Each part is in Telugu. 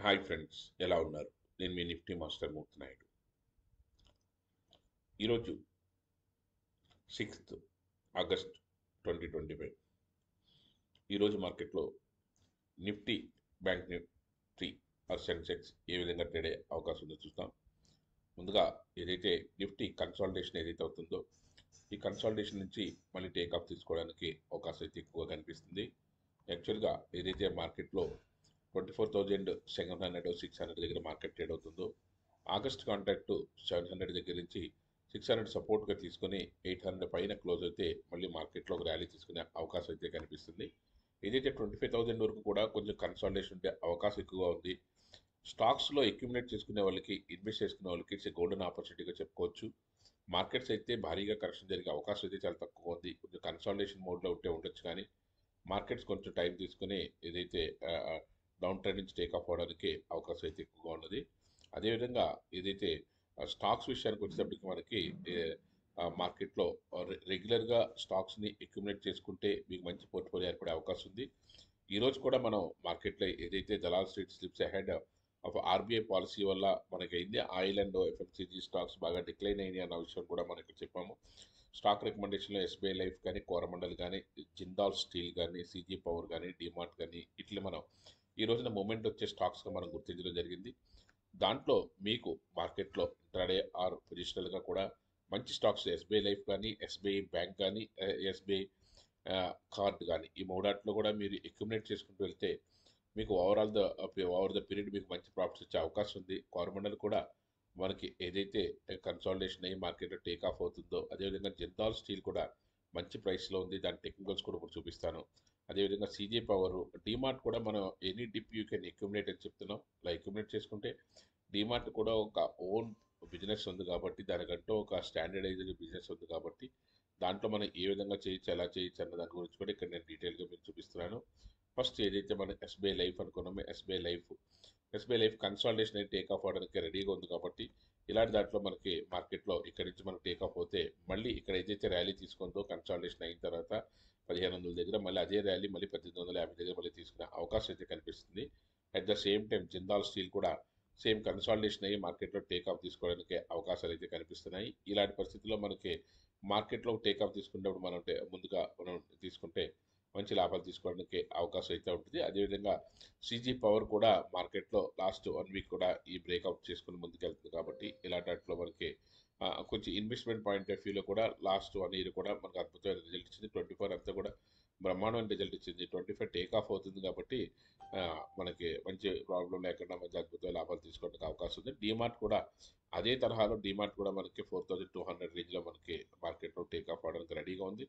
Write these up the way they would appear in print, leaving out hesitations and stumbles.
హాయ్ ఫ్రెండ్స్, ఎలా ఉన్నారు? నేను మీ నిఫ్టీ మాస్టర్ మూర్తి నాయుడు. ఈరోజు 6th ఆగస్ట్ 2025. ఈరోజు మార్కెట్లో నిఫ్టీ, బ్యాంక్ నిఫ్టీ సెన్సెక్స్ ఏ విధంగా ట్రేడ్ అయ్యే అవకాశం ఉందో చూస్తాం. ముందుగా ఏదైతే నిఫ్టీ కన్సాలిడేషన్ ఏదైతే అవుతుందో ఈ కన్సాలిడేషన్ నుంచి మళ్ళీ టేక్ ఆఫ్ తీసుకోవడానికి అవకాశం అయితే ఎక్కువగా కనిపిస్తుంది. యాక్చువల్గా ఏదైతే మార్కెట్లో 24,700 600 దగ్గర మార్కెట్ ట్రేడ్ అవుతుందో ఆగస్ట్ కాంట్రాక్ట్ 700 దగ్గర నుంచి 600 సపోర్ట్గా తీసుకొని 800 పైన క్లోజ్ అయితే మళ్ళీ మార్కెట్లో ఒక ర్యాలీ తీసుకునే అవకాశం అయితే కనిపిస్తుంది. ఏదైతే 25,000 వరకు కూడా కొంచెం కన్సాలిడేషన్ ఉండే అవకాశం ఎక్కువగా ఉంది. స్టాక్స్లో అక్యుములేట్ చేసుకునే వాళ్ళకి, ఇన్వెస్ట్ చేసుకునే వాళ్ళకి ఇట్స్ గోల్డెన్ ఆపర్చునిటీగా చెప్పుకోవచ్చు. మార్కెట్స్ అయితే భారీగా కరెక్షన్ జరిగే అవకాశం అయితే చాలా తక్కువ ఉంది. కొంచెం కన్సాలిడేషన్ మోడ్లో ఉంటే ఉండొచ్చు, కానీ మార్కెట్స్ కొంచెం టైం తీసుకుని ఏదైతే డౌన్ ట్రెండ్ నుంచి టేక్ ఆఫ్ అవడానికి అవకాశం అయితే ఎక్కువగా ఉన్నది. అదేవిధంగా ఏదైతే స్టాక్స్ విషయానికి వచ్చేటప్పటికి మనకి మార్కెట్లో రెగ్యులర్గా స్టాక్స్ని అక్యుములేట్ చేసుకుంటే మీకు మంచి పోర్ట్ఫోలియో ఏర్పడే అవకాశం ఉంది. ఈరోజు కూడా మనం మార్కెట్లో ఏదైతే Dalal street slips ahead of RBI policy వల్ల మనకి అయింది, ఆయిల్ అండ్ ఎఫ్ఎంసీజీ స్టాక్స్ బాగా డిక్లైన్ అయినాయి అన్న విషయం కూడా మనం ఇక్కడ చెప్పాము. స్టాక్ రికమెండేషన్లో ఎస్బీఐ లైఫ్ కానీ, కోరమండల్ కానీ, జిందాల్ స్టీల్ కానీ, సీజీ పవర్ కానీ, డిమార్ట్ కానీ ఇట్లా మనం ఈ రోజున మూమెంట్ వచ్చే స్టాక్స్గా మనం గుర్తించడం జరిగింది. దాంట్లో మీకు మార్కెట్లో ఇంట్రాడే ఆర్ పొజిషనల్గా కూడా మంచి స్టాక్స్ ఎస్బీఐ లైఫ్ కానీ, ఎస్బీఐ బ్యాంక్ కానీ, ఎస్బీఐ కార్డ్ కానీ ఈ మూడాట్లో కూడా మీరు అక్యుములేట్ చేసుకుంటూ వెళ్తే మీకు ఓవర్ ద పీరియడ్ మీకు మంచి ప్రాఫిట్స్ వచ్చే అవకాశం ఉంది. కోరమండల్ కూడా మనకి ఏదైతే కన్సాలిడేషన్ అయ్యి మార్కెట్లో టేక్ ఆఫ్ అవుతుందో అదేవిధంగా జిందాల్ స్టీల్ కూడా మంచి ప్రైస్లో ఉంది. దాని టెక్నికల్స్ కూడా ఇప్పుడు చూపిస్తాను. అదేవిధంగా సీజే పవర్, డీమార్ట్ కూడా మనం any dip you can accumulate అని చెప్తున్నాం. ఇలా అక్యుములేట్ చేసుకుంటే డీమార్ట్ కూడా ఒక ఓన్ బిజినెస్ ఉంది కాబట్టి, దానికంటూ ఒక స్టాండర్డైజ్డ్ బిజినెస్ ఉంది కాబట్టి దాంట్లో మనం ఏ విధంగా చేయొచ్చు, ఎలా చేయొచ్చు అన్న దాని గురించి కూడా ఇక్కడ నేను డీటెయిల్గా మీకు చూపిస్తున్నాను. ఫస్ట్ ఏదైతే మనం ఎస్బీఐ లైఫ్ అనుకున్నామో ఎస్బీఐ లైఫ్ కన్సాలిడేషన్ అయితే టేక్ ఆఫ్ అవడానికి రెడీగా ఉంది కాబట్టి ఇలాంటి దాంట్లో మనకి మార్కెట్లో ఇక్కడి నుంచి మనకు టేక్ ఆఫ్ అవుతే మళ్ళీ ఇక్కడ ఏదైతే ర్యాలీ తీసుకుందో కన్సాలిడేషన్ అయిన తర్వాత 1,500 దగ్గర మళ్ళీ అదే ర్యాలీ మళ్ళీ 1,850 దగ్గర మళ్ళీ తీసుకునే అవకాశం అయితే కనిపిస్తుంది. At the same time Jindal steel కూడా సేమ్ కన్సాలిడేషన్ అయ్యి మార్కెట్లో టేక్ ఆఫ్ తీసుకోవడానికి అవకాశాలు అయితే కనిపిస్తున్నాయి. ఇలాంటి పరిస్థితుల్లో మనకి మార్కెట్లో టేక్ ఆఫ్ తీసుకునేటప్పుడు మనం ముందుగా మనం తీసుకుంటే మంచి లాభాలు తీసుకోవడానికి అవకాశం అయితే ఉంటుంది. అదేవిధంగా సీజీ పవర్ కూడా మార్కెట్లో లాస్ట్ 1 వీక్ కూడా ఈ బ్రేక్అవుట్ చేసుకుని ముందుకెళ్తుంది కాబట్టి ఇలాంటి వాటిలో మనకి కొంచెం ఇన్వెస్ట్మెంట్ పాయింట్ ఆఫ్ వ్యూలో కూడా లాస్ట్ 1 ఇయర్ కూడా మనకు అద్భుతమైన రిజల్ట్ ఇచ్చింది. 24 అంతా కూడా బ్రహ్మాండమైన రిజల్ట్ ఇచ్చింది. 25 టేక్ ఆఫ్ అవుతుంది కాబట్టి ఆ, మనకి మంచి ప్రాబ్లం లేకుండా మంచి అద్భుతమైన లాభాలు తీసుకోవడానికి అవకాశం ఉంది. డీమార్ట్ కూడా అదే తరహాలో డీమార్ట్ కూడా మనకి 4,200 రేంజ్లో మనకి మార్కెట్లో టేక్ ఆఫ్ అవడానికి రెడీగా ఉంది.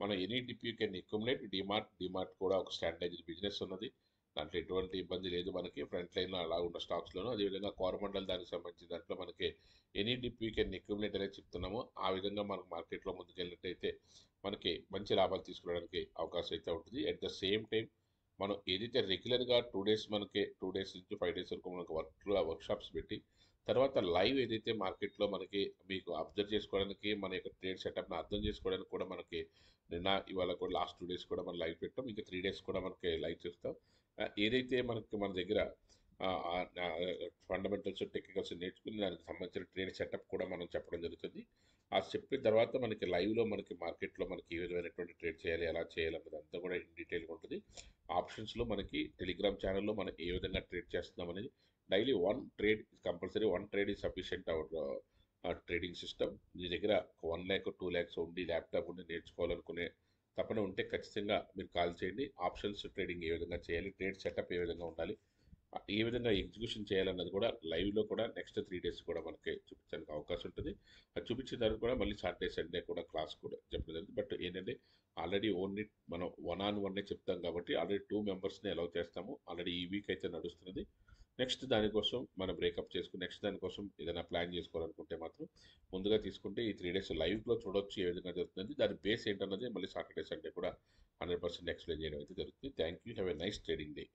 మనం any dip you can accumulate. DMart కూడా ఒక స్టాండర్డైజ్డ్ బిజినెస్ ఉన్నది. దాంట్లో ఎటువంటి ఇబ్బంది లేదు. మనకి ఫ్రంట్ లైన్లో అలా ఉన్న స్టాక్స్లోను అదేవిధంగా కోరమండల్ దానికి సంబంధించిన దాంట్లో మనకి any dip you can accumulate అనేది చెప్తున్నాము. ఆ విధంగా మనకు మార్కెట్లో ముందుకెళ్ళినట్టయితే మనకి మంచి లాభాలు తీసుకోవడానికి అవకాశం అయితే ఉంటుంది. అట్ ద సేమ్ టైం మనం ఏదైతే రెగ్యులర్గా 2 డేస్ మనకి 2 డేస్ నుంచి 5 డేస్ వరకు మనకు వర్క్షాప్స్ పెట్టి తర్వాత లైవ్ ఏదైతే మార్కెట్లో మనకి మీకు అబ్జర్వ్ చేసుకోవడానికి మన యొక్క ట్రేడ్ సెటప్ని అర్థం చేసుకోవడానికి కూడా మనకి నిన్న ఇవాళ కూడా లాస్ట్ 2 డేస్ కూడా మనం లైవ్ పెట్టాం. ఇంకా 3 డేస్ కూడా మనకి లైవ్ చేస్తాం. ఏదైతే మనకి మన దగ్గర ఫండమెంటల్స్ టెక్నికల్స్ నేర్చుకుని దానికి సంబంధించిన ట్రేడ్ సెటప్ కూడా మనం చెప్పడం జరుగుతుంది. ఆ చెప్పిన తర్వాత మనకి లైవ్లో మనకి మార్కెట్లో మనకి ఏ విధమైనటువంటి ట్రేడ్ చేయాలి, ఎలా చేయాలి అన్నది అంతా కూడా ఇన్ డీటెయిల్గా ఉంటుంది. ఆప్షన్స్లో మనకి టెలిగ్రామ్ ఛానల్లో మనం ఏ విధంగా ట్రేడ్ చేస్తున్నాం అనేది daily 1 trade is sufficient our trading system. మీ దగ్గర 1 lakh 2 lakhs ఉండి ల్యాప్టాప్ ఉండి నేర్చుకోవాలనుకునే తపన ఉంటే ఖచ్చితంగా మీరు కాల్ చేయండి. ఆప్షన్స్ ట్రేడింగ్ ఏ విధంగా చేయాలి, ట్రేడ్ సెటప్ ఏ విధంగా ఉండాలి, ఏ విధంగా ఎగ్జిక్యూషన్ చేయాలన్నది కూడా లైవ్లో కూడా నెక్స్ట్ 3 డేస్ కూడా మనకి చూపించడానికి అవకాశం ఉంటుంది. అది చూపించిన తర్వాత కూడా మళ్ళీ సాటర్డే సండే కూడా క్లాస్ కూడా చెప్పడం జరుగుతుంది. బట్ ఏంటంటే ఆల్రెడీ ఓన్లీ మనం 1-on-1 చెప్తాం కాబట్టి ఆల్రెడీ 2 మెంబర్స్ని అలౌ చేస్తాము. ఆల్రెడీ ఈ వీక్ అయితే నడుస్తున్నది. నెక్స్ట్ దానికోసం మనం బ్రేకప్ చేసుకుని నెక్స్ట్ దానికోసం ఏదైనా ప్లాన్ చేసుకోవాలనుకుంటే మాత్రం ముందుగా తీసుకుంటే ఈ 3 డేస్ లైవ్లో చూడొచ్చు ఏ విధంగా జరుగుతుంది. దాని బేస్ ఏంటన్నది మళ్ళీ సాటర్డే సండే కూడా 100% ఎక్స్ప్లెయిన్ చేయడం అయితే జరుగుతుంది. Thank you. Have a nice trading day.